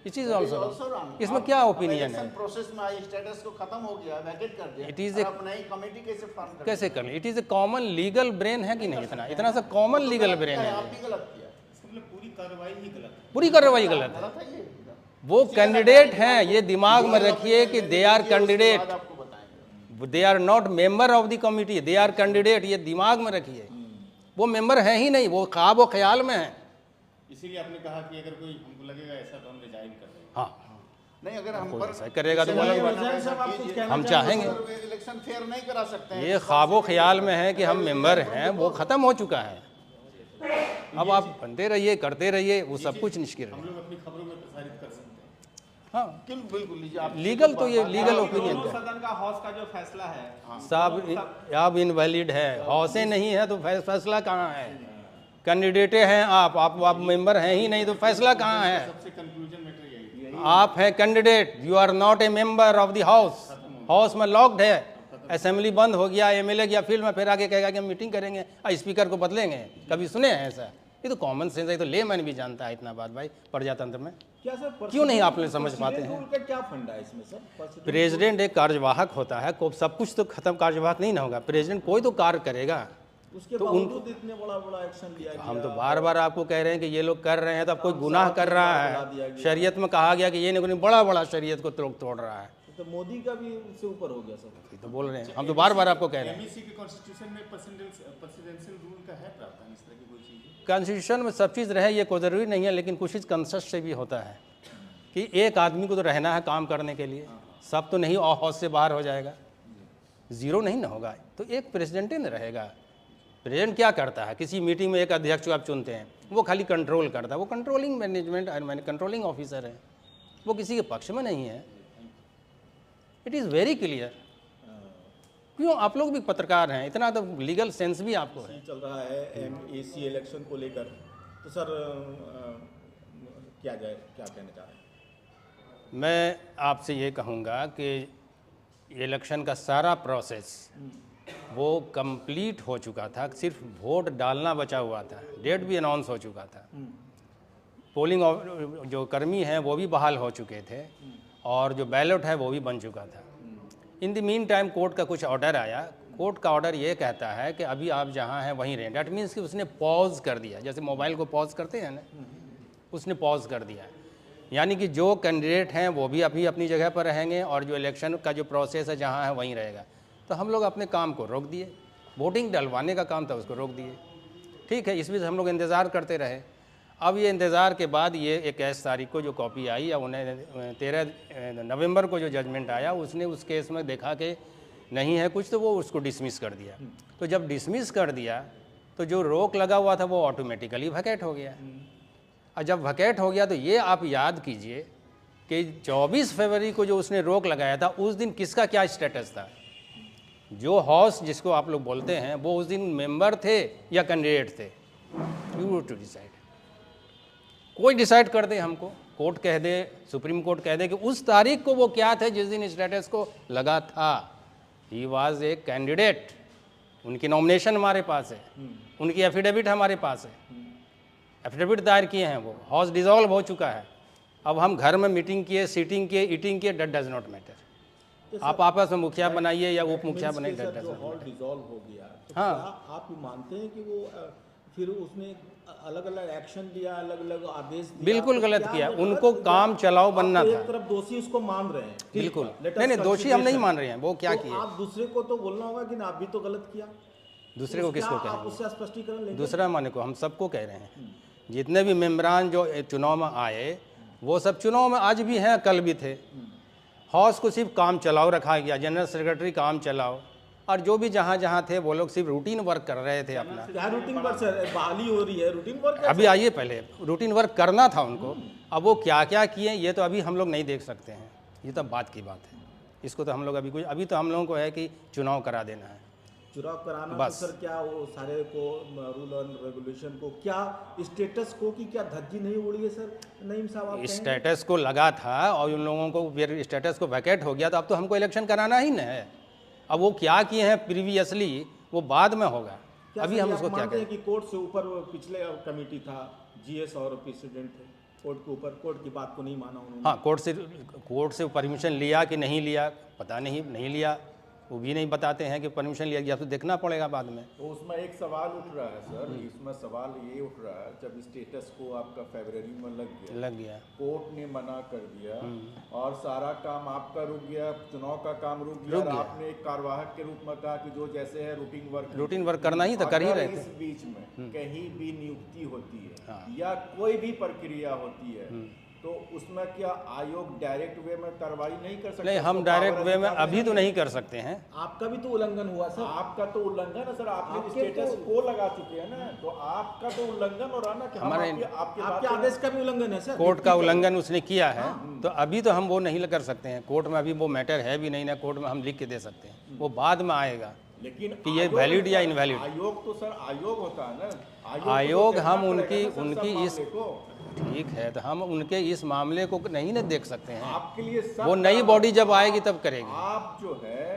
It is It is also also wrong. इसमें अब- क्या अब ओपिनियन election है? प्रोसेस में आई स्टेटस को खत्म हो गया, वैकेट कर दिया। It is और a- आप नई कमेटी कैसे फॉर्म कर कैसे कर ली? It is a common legal brain है कि नहीं? इतना सा कॉमन लीगल ब्रेन है, आप भी गलत किया। इसका मतलब पूरी कार्रवाई ही गलत है। पूरी कार्रवाई गलत है। गलत है ये। वो कैंडिडेट हैं, ये दिमाग में रखिए कि दे आर कैंडिडेट, बाद आपको बताएंगे। They are not member of the committee, they are candidate, ये दिमाग में रखिए। वो मेंबर है ही नहीं, वो ख्वाब व ख्याल में है। इसीलिए आपने कहा कि अगर कोई हमको लगेगा ऐसा तो हम रिजाइन कर देंगे। हाँ, नहीं, अगर हम कोई पर ऐसा करेगा तो वो अलग बात है। हुसैन साहब, आप कुछ कहना हम चाहेंगे। इलेक्शन फेयर नहीं करा सकते हैं। ये ख्वाबो ख्याल में है कि हम मेंबर हैं, वो ख़त्म हो चुका है। अब आप बनते रहिए, करते रहिए, वो सब कुछ निष्क्रिय है। हम लोग अपनी खबरों में प्रसारित कर सकते हैं। हाँ, बिल्कुल लीजिए आप। लीगल तो ये लीगल ओपिनियन दोनों है सदन का हाउस का जो फैसला है साहब, अब इनवैलिड है। हौसे नहीं है तो फैसला कहाँ है? कैंडिडेटे हैं आप मेंबर हैं ही नहीं तो फैसला कहाँ है? सबसे कंक्लूजन मैटर यही है। आप है candidate, you are not a member of the house. House में लॉक्ड है, असेंबली बंद हो गया, एमएलए गया फील्ड में, फिर आगे कहेगा कि हम मीटिंग करेंगे, स्पीकर को बदलेंगे। कभी सुने हैं ऐसा? ये तो कॉमन सेंस है, तो लेमैन भी जानता है इतना बात भाई प्रजातंत्र में। क्या सर क्यों नहीं आप लोग समझ पाते हैं? रूल का क्या फंडा है इसमें सर? प्रेसिडेंट एक कार्यवाहक होता है, को सब कुछ तो खत्म कार्यवाहक नहीं ना होगा। प्रेसिडेंट कोई तो कार्य करेगा। उसके तो बावजूद इतने बड़ा एक्शन लिया गया। हम तो बार बार आपको कह रहे हैं कि ये लोग कर रहे हैं, तो अब कोई गुनाह कर रहा है। शरीयत में कहा गया कि ये नहीं बड़ा शरीयत को तोड़ रहा है। तो मोदी का भी उससे ऊपर हो गया सर। ये तो बोल रहे हैं, हम तो बार बार आपको कह रहे हैं। एमईसी के कॉन्स्टिट्यूशन में प्रेसिडेंशियल रूल का है प्रावधान, इस तरह की कोई चीज़? कॉन्स्टिट्यूशन में सब चीज़ रहे ये कोई ज़रूरी नहीं है, लेकिन कुछ चीज़ कंसेप्ट से भी होता है कि एक आदमी को तो रहना है काम करने के लिए, सब तो नहीं हौस से बाहर हो जाएगा, ज़ीरो नहीं ना होगा। तो एक प्रेसिडेंट ही ना रहेगा। प्रेसिडेंट क्या करता है? किसी मीटिंग में एक अध्यक्ष आप चुनते हैं, वो खाली कंट्रोल करता है, वो कंट्रोलिंग मैनेजमेंट कंट्रोलिंग ऑफिसर है, वो किसी के पक्ष में नहीं है। It is very clear. क्यों आप लोग भी पत्रकार हैं, इतना तो लीगल सेंस भी आपको है। चल रहा है एमएसी इलेक्शन को लेकर, तो सर क्या कहना चाह रहे हैं? मैं आपसे ये कहूँगा कि इलेक्शन का सारा प्रोसेस वो कंप्लीट हो चुका था, सिर्फ वोट डालना बचा हुआ था। डेट भी अनाउंस हो चुका था, पोलिंग जो कर्मी हैं वो भी बहाल हो चुके थे, और जो बैलेट है वो भी बन चुका था। In the mean time court का कुछ ऑर्डर आया। कोर्ट का ऑर्डर ये कहता है कि अभी आप जहाँ हैं वहीं रहें। डैट मीन्स कि उसने पॉज कर दिया, जैसे मोबाइल को पॉज करते हैं ना, उसने पॉज कर दिया। यानी कि जो कैंडिडेट हैं वो भी अभी अपनी जगह पर रहेंगे, और जो इलेक्शन का जो प्रोसेस है जहाँ है वहीं रहेगा। तो हम लोग अपने काम को रोक दिए, वोटिंग डलवाने का काम था उसको रोक दिए। ठीक है, इस बीच हम लोग इंतज़ार करते रहे। अब ये इंतज़ार के बाद ये 21 तारीख को जो कॉपी आई या उन्हें 13 नवंबर को जो जजमेंट आया, उसने उस केस में देखा कि नहीं है कुछ, तो वो उसको डिसमिस कर दिया। तो जब डिसमिस कर दिया तो जो रोक लगा हुआ था वो ऑटोमेटिकली वैकेट हो गया। और जब वैकेट हो गया तो ये आप याद कीजिए कि 24 फरवरी को जो उसने रोक लगाया था, उस दिन किसका क्या स्टेटस था? जो हाउस जिसको आप लोग बोलते हैं वो उस दिन मेंबर थे या कैंडिडेट थे? You to decide. कोई डिसाइड कर दे हमको, कोर्ट कह दे, सुप्रीम कोर्ट कह दे कि उस तारीख को वो क्या थे जिस दिन स्टेटस को लगा था। ही वाज ए कैंडिडेट, उनकी नॉमिनेशन हमारे पास है, उनकी एफिडेविट हमारे पास है, एफिडेविट दायर किए हैं, वो हाउस डिसॉल्व हो चुका है। अब हम घर में मीटिंग किए, सीटिंग किए, ईटिंग किए, दैट डज नॉट मैटर। आप आपस में मुखिया बनाइए या उप मुखिया बनाइए, that does not hall matter. Dissolve हो गया, तो हाँ। क्या आप ये मानते हैं कि वो फिर उसने अलग अलग एक्शन लिया, अलग अलग आदेश दिया? बिल्कुल तो गलत क्या किया, वो उनको गलत काम किया? चलाओ आप बनना तो था। एक तरफ दोषी उसको मान रहे हैं, ठीक बिल्कुल। है, let us नहीं, दोषी हम नहीं consideration। मान रहे हैं, वो क्या तो किए? आप दूसरे को तो बोलना होगा कि ना आप भी तो गलत किया। दूसरे को किसको क्या आप कहेंगे? उससे स्पष्टीकरण लेंगे? दूसरा माने को हम सबको कह रहे हैं। जितने भी मेम्बरान जो चुनाव में आए वो सब चुनाव में आज भी हैं, कल भी थे। हाउस को सिर्फ काम चलाओ रखा गया, जनरल सेक्रेटरी काम चलाओ, और जो भी जहाँ जहाँ थे वो लोग सिर्फ रूटीन वर्क कर रहे थे अपना। क्या रूटीन वर्क सर? बहाली हो रही है, रूटीन वर्क अभी आइए, पहले रूटीन वर्क करना था उनको, अब वो क्या क्या किए ये तो अभी हम लोग नहीं देख सकते हैं, ये तो बात की बात है। इसको तो हम लोग अभी तो हम लोगों को है कि चुनाव करा देना है चुनाव कराना। बस। तो सर क्या वो सारे को रूल एंड रेगुलेशन को, क्या स्टेटस को की क्या धज्जी नहीं उड़ी है सर? नईम साहब आप कहेंगे? स्टेटस को लगा था और उन लोगों को फिर स्टेटस को वैकेट हो गया, तो अब तो हमको इलेक्शन कराना ही न है। अब वो क्या किए हैं प्रीवियसली वो बाद में होगा, क्या अभी सर हम ये उसको आप क्या मानते हैं करें? कि कोर्ट से ऊपर वो पिछले कमेटी था, जीएस और प्रेसिडेंट थे, कोर्ट के ऊपर, कोर्ट की बात को नहीं माना उन्होंने? हाँ, कोर्ट से परमिशन लिया कि नहीं लिया पता नहीं लिया, वो भी नहीं बताते हैं कि परमिशन लिया गया, तो देखना पड़ेगा बाद में। तो उसमें एक सवाल उठ रहा है सर, इसमें सवाल ये उठ रहा है, जब स्टेटस को आपका फरवरी में लग गया, कोर्ट ने मना कर दिया और सारा काम आपका रुक गया, चुनाव का काम रुक गया, और आपने एक कार्यवाहक के रूप में कहा कि जो जैसे है रूटीन वर्क करना ही था, कर ही रहे थे। इस बीच में कहीं भी नियुक्ति होती है या कोई भी प्रक्रिया होती है तो उसमें क्या आयोग डायरेक्ट वे में कार्रवाई नहीं कर सकता? नहीं, हम डायरेक्ट वे में अभी तो नहीं कर सकते हैं। आपका भी तो उल्लंघन हुआ सर। आपका तो उल्लंघन है सर, आपने स्टेटस को लगा चुके हैं ना, तो आपका तो उल्लंघन हो रहा ना कि हमारे आपके आदेश का भी उल्लंघन है सर। कोर्ट का उल्लंघन उसने किया है, तो अभी तो हम वो नहीं कर सकते हैं। कोर्ट में अभी वो मैटर है भी नहीं ना, कोर्ट में हम लिख के दे सकते हैं, वो बाद में आएगा लेकिन कि ये वैलिड या इनवैलिड। आयोग तो सर आयोग होता है ना, आयोग तो हम देखना उनकी पड़ेगा ना सर सब इस मामले को। ठीक है, तो हम उनके इस मामले को नहीं ना देख सकते हैं, आपके लिए सब वो नई बॉडी जब आएगी तब करेगी। आप जो है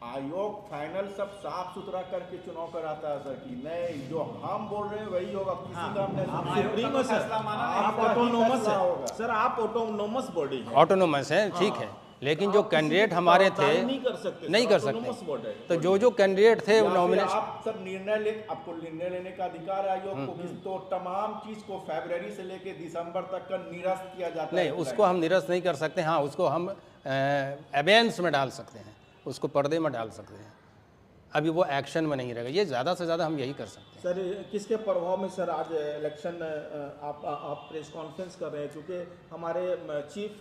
आयोग फाइनल सब साफ सुथरा करके चुनाव कराता है सर, कि नहीं जो हम बोल रहे हैं वही होगा, किसी का हमने सुप्रीम है सर, आप ऑटोनोमस है सर, आप ऑटोनोमस बॉडी है, ऑटोनोमस है, ठीक है, लेकिन जो कैंडिडेट हमारे थे नहीं कर सकते, नहीं कर ऑटोनोमस बॉडी है। सकते, तो जो कैंडिडेट थे या फिर नॉमिनेशन, आप सब आपको निर्णय लेने का अधिकार है आयोग को, किस तो तमाम चीज को फरवरी से लेके दिसंबर तक का निरस्त किया जाता है। नहीं, उसको हम निरस्त नहीं कर सकते। हाँ, उसको हम एबेंस में डाल सकते हैं, उसको पर्दे में डाल सकते हैं, अभी वो एक्शन में नहीं रहेगा। ये ज़्यादा से ज़्यादा हम यही कर सकते हैं। सर किसके प्रभाव में सर आज इलेक्शन आप प्रेस कॉन्फ्रेंस कर रहे हैं, क्योंकि हमारे चीफ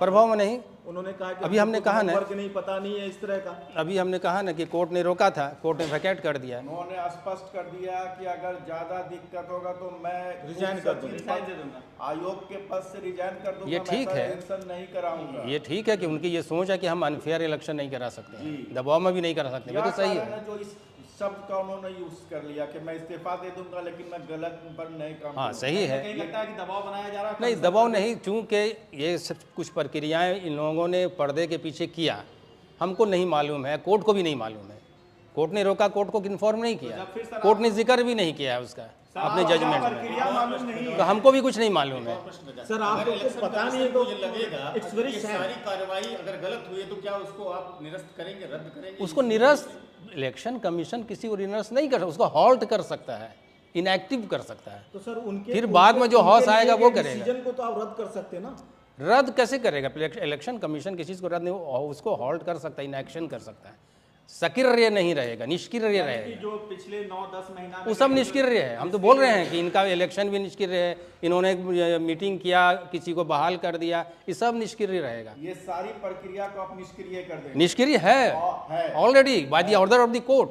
प्रभाव में नहीं, उन्होंने कहा कि अभी हमने कहा ना, वर्क नहीं, पता नहीं है इस तरह का। अभी हमने कहा ना कि कोर्ट ने रोका था, कोर्ट ने वैकेट कर दिया। उन्होंने स्पष्ट कर दिया कि अगर ज्यादा दिक्कत होगा तो मैं रिजाइन कर दूंगा, आयोग के पद से रिजाइन कर दूंगा, ये ठीक है, इलेक्शन नहीं कराऊंगा। ये ठीक है कि उनकी ये सोच है कि हम अनफेयर इलेक्शन नहीं करा सकते हैं, दबाव में भी नहीं करा सकते, वो तो सही है। जो इस शब्द का उन्होंने यूज कर लिया कि मैं इस्तीफा दे दूंगा लेकिन मैं गलत पर नहीं काम हाँ, सही है। कहीं लगता है कि दबाव बनाया जा रहा है? नहीं, दबाव नहीं, चूँकि ये सब कुछ प्रक्रियाएं इन लोगों ने पर्दे के पीछे किया, हमको नहीं मालूम है, कोर्ट को भी नहीं मालूम है। कोर्ट ने रोका, कोर्ट को इन्फॉर्म नहीं किया, कोर्ट ने जिक्र भी नहीं किया है उसका अपने जजमेंट में, तो हमको भी कुछ नहीं मालूम है। सर आपको कुछ पता नहीं है तो ये लगेगा इट्स वेरी कि सारी कार्रवाई अगर गलत हुई है तो क्या उसको आप निरस्त करेंगे, रद्द करेंगे? उसको निरस्त, इलेक्शन कमीशन किसी को निरस्त नहीं कर सकता, उसको हॉल्ट कर सकता है, इनएक्टिव कर सकता है। तो सर उनके फिर बाद में जो हौस आएगा वो करेगा। डिसीजन को तो आप रद्द कर सकते हैं ना। रद्द कैसे करेगा? इलेक्शन कमीशन किसी चीज़ को रद्द नहीं, उसको हॉल्ट कर सकता है, इनएक्शन कर सकता है। सक्रिय नहीं रहेगा, निष्क्रिय रहेगा। जो पिछले 9-10 महीना वो सब निष्क्रिय है। हम तो बोल रहे हैं कि इनका इलेक्शन भी निष्क्रिय है, इन्होंने मीटिंग किया, किसी को बहाल कर दिया, ये सब निष्क्रिय रहेगा। ये सारी प्रक्रिया को आप निष्क्रिय कर देंगे। निष्क्रिय है already by the order of the court.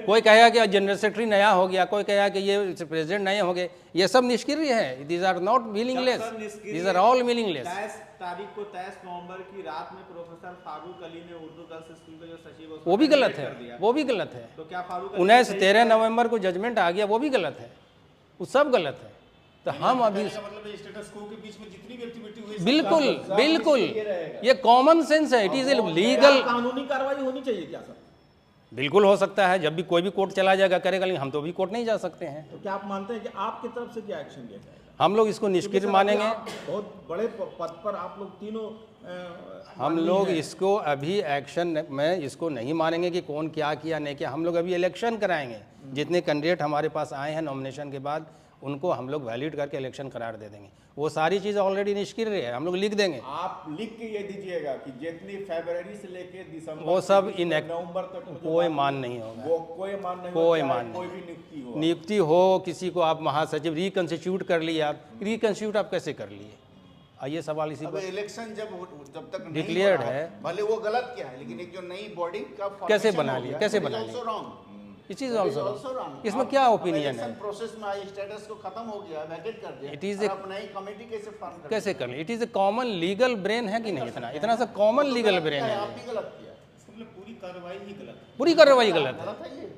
कोई कहेगा कि जनरल सेक्रेटरी नया हो गया, कोई कहेगा कि ये प्रेसिडेंट नए हो गए, ये सब निष्क्रिय है। These are not meaningless, these are all meaningless. 23 तारीख को 23 नवंबर की रात में प्रोफेसर फारूक अली ने उर्दू गर्ल्स स्कूल के जो सचिव है वो भी गलत है, वो भी गलत है। तो क्या फारूक 19-13 नवंबर को जजमेंट आ गया, वो भी गलत है, वो सब गलत है। तो हम अभी मतलब स्टेटस को के बीच में जितनी भी एक्टिविटी हुई बिल्कुल बिल्कुल ये कॉमन सेंस है, इट इज ए लीगल। कानूनी कार्रवाई होनी चाहिए क्या सर? बिल्कुल हो सकता है, जब भी कोई भी कोर्ट चला जाएगा करेगा, लेकिन हम तो भी कोर्ट नहीं जा सकते हैं। तो क्या आप मानते हैं कि आपकी तरफ से क्या एक्शन लिया जाएगा? हम लोग इसको निष्क्रिय मानेंगे। बहुत बड़े पद पर आप लोग तीनों हम लोग इसको अभी एक्शन में इसको नहीं मानेंगे कि कौन क्या किया नहीं किया। हम लोग अभी इलेक्शन कराएंगे, जितने कैंडिडेट हमारे पास आए हैं नॉमिनेशन के बाद उनको हम लोग वैलिड करके इलेक्शन करार दे देंगे। वो सारी चीज़ ऑलरेडी निष्क्रिय है, हम लोग लिख देंगे। आप लिख के ये दीजिएगा कि जितनी फरवरी से लेके दिसंबर वो सब नवंबर तक कोई मान नहीं होगा, वो कोई मान नहीं कोई होगा, मान कोई नहीं। भी नियुक्ति हो। नियुक्ति हो किसी को, आप महासचिव रिकंस्टिट्यूट कर लिए, आप रिकंस्टिट्यूट आप कैसे कर लिए? ये सवाल इसी अब पर इलेक्शन जब तक नहीं डिक्लेयर्ड हो रहा है, भले वो गलत क्या है, लेकिन एक जो नई बॉडी का कैसे formation बना हो लिया, गया, कैसे that is बना also लिया? wrong. It is That is also also wrong. इसमें आप- क्या अब ओपिनियन election है? प्रोसेस में आई, स्टेटस को खत्म हो गया, वैकेट कर दिया। It is और a- आप नई कमेटी कैसे फॉर्म कर कैसे कर लिए? It is a common legal brain है कि नहीं? इतना सा कॉमन लीगल ब्रेन है, आप भी गलत किया। मतलब पूरी कार्रवाई ही गलत है। पूरी कार्रवाई गलत है। गलत है ये।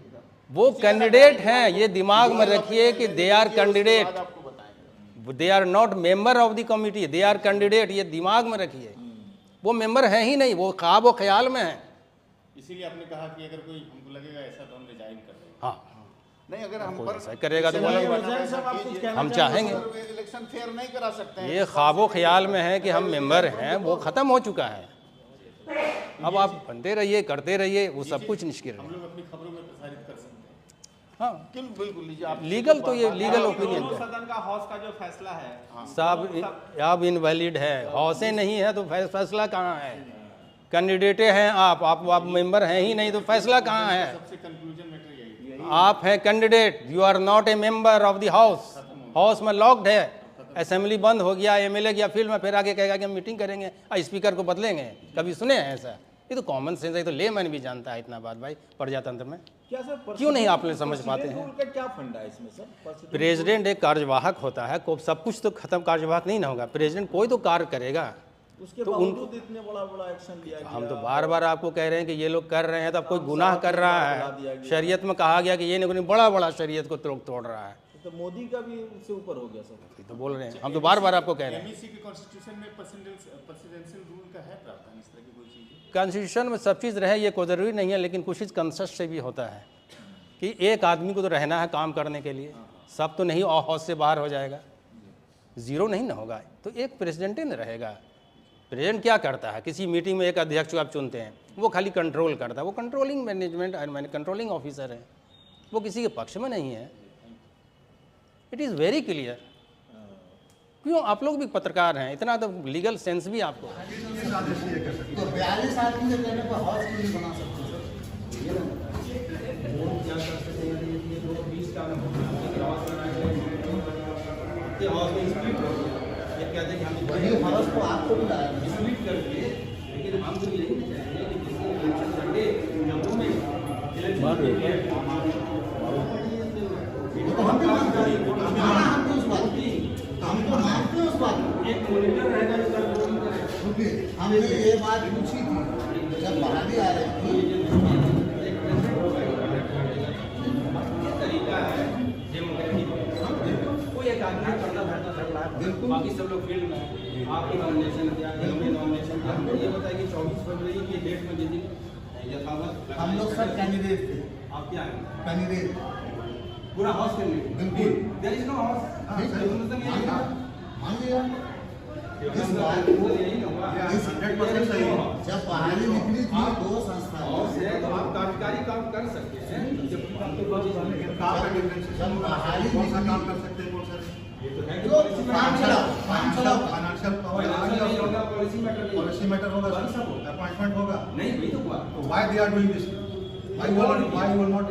वो कैंडिडेट हैं, ये दिमाग में रखिए कि दे आर कैंडिडेट, बाद आपको बताएंगे। They are not member of the committee, they are candidate, ये दिमाग में रखिए। वो मेंबर है ही नहीं, वो ख्वाब और ख्याल में है। इसीलिए आपने कहा कि अगर कोई हमको लगेगा ऐसा तो हम रिजाइन कर देंगे। हाँ, नहीं, अगर हम कोई पर ऐसा करेगा तो चलिए, बोला- वजह साहब, आप कुछ कहना हम चाहेंगे। इलेक्शन फेयर नहीं करा सकते हैं। ये ख्वाबो ख्याल में है कि हम मेंबर हैं, वो खत्म हो चुका है। अब आप बनते रहिए, करते रहिए, वो सब कुछ निष्क्रिय है। हम लोग अपनी खबरों में प्रसारित कर सकते हैं। हाँ, बिल्कुल लीजिए आप। लीगल तो ये लीगल ओपिनियन दोनों है सदन का हाउस का जो फैसला है साहब, आप इनवैलिड है, हाउसे नहीं है तो फैसला कहाँ है? कैंडिडेटे हैं आप मेंबर हैं ही नहीं तो फैसला कहाँ है? सबसे कंक्लूजन मैटर यही है। आप हैं candidate, you are not a member of the house. House में लॉक्ड है, असेंबली बंद हो गया, एमएलए गया फील्ड में, फिर आगे कहेगा कि हम मीटिंग करेंगे और स्पीकर को बदलेंगे। कभी सुने हैं ऐसा? ये तो कॉमन सेंस है, तो लेमैन भी जानता है इतना बात भाई प्रजातंत्र में। क्या सर क्यों नहीं आप लोग समझ पाते हैं? रूल का क्या फंडा है इसमें सर? प्रेसिडेंट एक कार्यवाहक होता है, को सब कुछ तो खत्म कार्यवाहक नहीं ना होगा। प्रेसिडेंट कोई तो कार्य करेगा। उसके तो बावजूद इतने बड़ा एक्शन लिया गया। हम तो बार बार आपको कह रहे हैं कि ये लोग कर रहे हैं, तो अब कोई गुनाह कर रहा है। शरीयत में कहा गया कि ये नहीं बड़ा शरीयत को तोड़ रहा है, तो मोदी का भी उससे ऊपर हो गया सर। तो बोल रहे हैं। हम तो बार बार आपको कह रहे हैं एमईसी के कॉन्स्टिट्यूशन में प्रेसिडेंशियल रूल का है प्रावधान, इस तरह की कोई चीज़? कॉन्स्टिट्यूशन में सब चीज़ रहे, ये कोई ज़रूरी नहीं है, लेकिन कुछ चीज़ कंसेप्ट से भी होता है कि एक आदमी को तो रहना है काम करने के लिए, सब तो नहीं हाउस से बाहर हो जाएगा, ज़ीरो नहीं ना होगा। तो एक प्रेसिडेंट ही ना रहेगा। प्रेसिडेंट क्या करता है? किसी मीटिंग में एक अध्यक्ष को आप चुनते हैं, वो खाली कंट्रोल करता है, वो कंट्रोलिंग मैनेजमेंट कंट्रोलिंग ऑफिसर है, वो किसी के पक्ष में नहीं है। It is very clear. क्यों आप लोग भी पत्रकार हैं, इतना तो लीगल सेंस भी आपको है। तो 42 आदमी के कहने पर हाउस क्यों नहीं बना सकते? ये हाउस तो आपको भी लाया तो हम भी मानते हैं, हम भी उस बात की, हमको मानते हैं उस बात को। हमने ये बात पूछी थी जब बहाली आ रही थी। कोई एक आदमी करना भरता धर रहा है, बाकी सब लोग फील्ड में हैं। आपने नॉमिनेशन किया, हमने नॉमिनेशन किया। हमको ये बताइए कि 24 फरवरी की डेट में जिस दिन यथावत हम लोग सब कैंडिडेट थे, आप क्या हैं? कैंडिडेट पूरा हाउस कैंडिडेट। बिल्कुल। There is no house. मान लिया इस बात को। जब बहाली निकली थी दो संस्थाओं से, तो आप कार्यकारी काम कर सकते हैं। जब बहाली निकली जो फाइनेंशियल फाइनेंशियल पावर आ गया नहीं होगा, पॉलिसी मैटर नहीं, पॉलिसी मैटर होगा, वही सब होगा। अपॉइंटमेंट होगा, नहीं वही तो हुआ। तो why they are doing this, why will not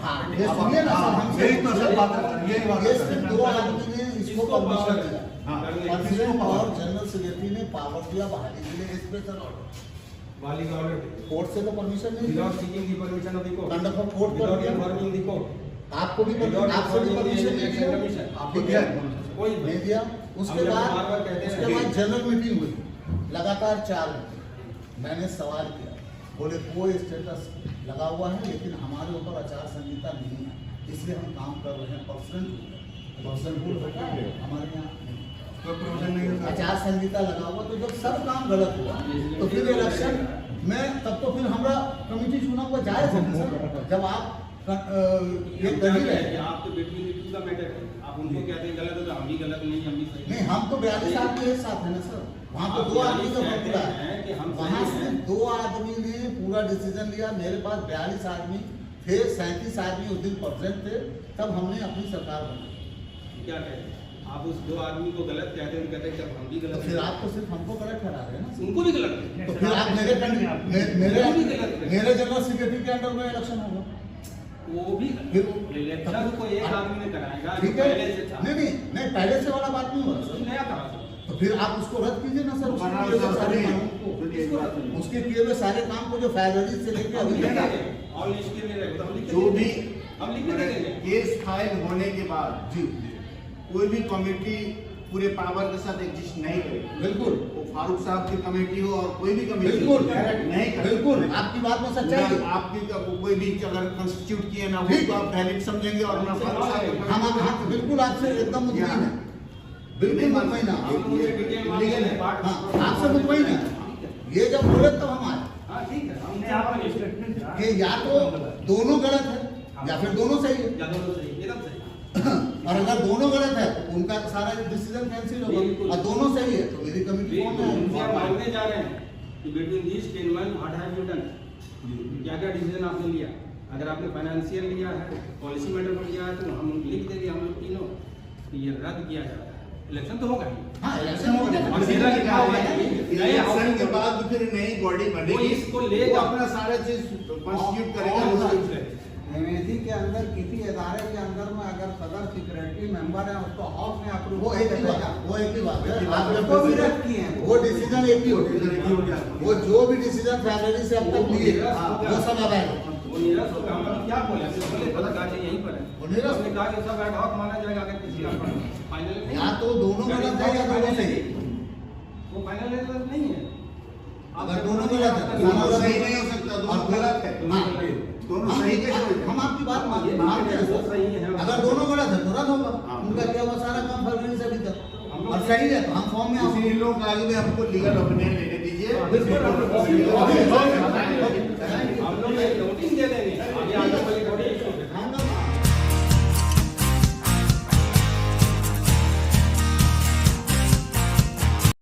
हाँ, ये सुनिए ना सर, हमसे यही तो सब बात है, यही बात ये है। सिर्फ दो आदमी ने इसको परमिशन दिया, प्रेसिडेंट और जनरल सेक्रेटरी ने पावर दिया बहाली के लिए स्पेशल ऑर्डर, वाली गवर्नमेंट कोर्ट से तो परमिशन नहीं without seeking the permission of the court, kind of court पर विदाउट दिया, इन्फॉर्मिंग द कोर्ट, आपको भी आपसे भी परमिशन नहीं दिया, आपको दिया कोई नहीं दिया। उसके बाद जनरल मीटिंग हुई लगातार 4 दिन, मैंने सवाल किया, बोले कोई स्टेटस लगा हुआ है लेकिन हमारे ऊपर आचार संहिता नहीं है, इसलिए हम काम कर रहे हैं। पर्सन रूल होता है हमारे यहाँ नहीं। कोई प्रोविजन नहीं होता। आचार संहिता लगा हुआ, तो जब सब काम गलत हुआ तो फिर इलेक्शन में तब तो फिर हमारा कमेटी चुना हुआ जायज है ना सर। जब आप ये कर ही रहे हैं, आप तो बिटवीन द टू का मैटर है, आप उनको कहते हैं गलत है तो हम भी गलत नहीं, हम भी सही नहीं, हम तो 42 आदमी एक साथ है ना सर, वहाँ तो 2 आदमी का फैसला है, वहाँ से 2 आदमी ने पूरा डिसीजन लिया। मेरे पास 42 आदमी थे, 37 आदमी उस दिन प्रेजेंट थे, तब हमने अपनी सरकार बनाई। क्या कहते हैं आप उस 2 आदमी को गलत कहते हैं, कहते हैं जब हम भी तो गलत फिर हैं, आप तो सिर्फ हमको गलत ठहरा रहे हैं ना, उनको भी गलत है। तो फिर आप मेरे जनरल सेक्रेटरी के अंडर में इलेक्शन होगा, वो भी फिर इलेक्शन को एक आदमी ने कराएगा, ठीक है। पहले से था, नहीं पहले से वाला बात नहीं हुआ सर, नया करा तो फिर आप उसको रद्द कीजिए ना सर, उसके किए हुए सारे कामों को, उसके किए हुए सारे काम को जो फरवरी से लेकर अभी तक और लिस्ट के लिए रहेगा, हम लिख जो भी हम लिख के देंगे। केस फाइल होने के बाद जी कोई भी कमेटी पूरे पावर के साथ एग्जिस्ट नहीं करेगी। बिल्कुल, वो फारूक साहब की कमेटी हो और कोई भी कमेटी बिल्कुल नहीं करेगी। बिल्कुल, आपकी बात में सच्चाई है। आपकी कोई भी अगर कंस्टिट्यूट किए ना ठीक। तो आप वैलिड समझेंगे और ना फारूक साहब हम बिल्कुल आपसे एकदम मुतमईन है, बिल्कुल मुतमईन है, हाँ आपसे मुतमईन है। ये जब बोले तब हम आए हाँ ठीक है, हमने आपका स्टेटमेंट कि या तो दोनों गलत है या फिर दोनों सही है, या दोनों सही, एकदम सही। और अगर दोनों गलत है तो उनका सारा डिसीजन कैंसिल होगा, और दोनों सही है तो मेरी कमेटी कौन उनसे हम है? मांगने जा रहे हैं कि between this 10 month what have you done, क्या क्या डिसीजन आपने लिया। अगर आपने फाइनेंशियल लिया है, पॉलिसी मैटर पर लिया है, तो हम लिख देंगे हम लोग तीनों कि ये रद्द किया जाता है। इलेक्शन तो होगा ही, हाँ इलेक्शन होगा, और सीधा लिखा होगा इलेक्शन के बाद फिर नई बॉडी वो बनेगी, इसको वो लेगा अपना सारा चीज कॉन्स्टिट्यूट करेगा। एमएसी के अंदर किसी इदारे के अंदर में अगर सदर सेक्रेटरी मेंबर है उसको हाउस में अप्रूव वो एक ही बात है, वो एक ही बात है। आप जब उसको भी रद्द किए हैं, वो डिसीजन एक ही होगा, वो जो भी डिसीजन फरवरी से अब तक लिए वो सब अवैध है। वो नीरज को काम क्या बोले, बोले पता काजे यहीं पर है, वो नीरज उसने कहा कि सब एड हॉक माना जाएगा अगर किसी का फाइनल या तो दोनों गलत है या दोनों सही, वो फाइनल नहीं है। अगर दोनों गलत है दोनों सही नहीं हो सकता, दोनों गलत है। दोनों सही कैसे हो? हम आपकी बात मानते हैं सर, अगर दोनों गलत है तो रद्द होगा, उनका क्या हुआ सारा काम फरवरी से अभी तक, और सही है तो हम फॉर्म में इसी लोग आगे में हमको लीगल ओपिनियन लेने दीजिए। हम लोग एक नोटिस दे देंगे,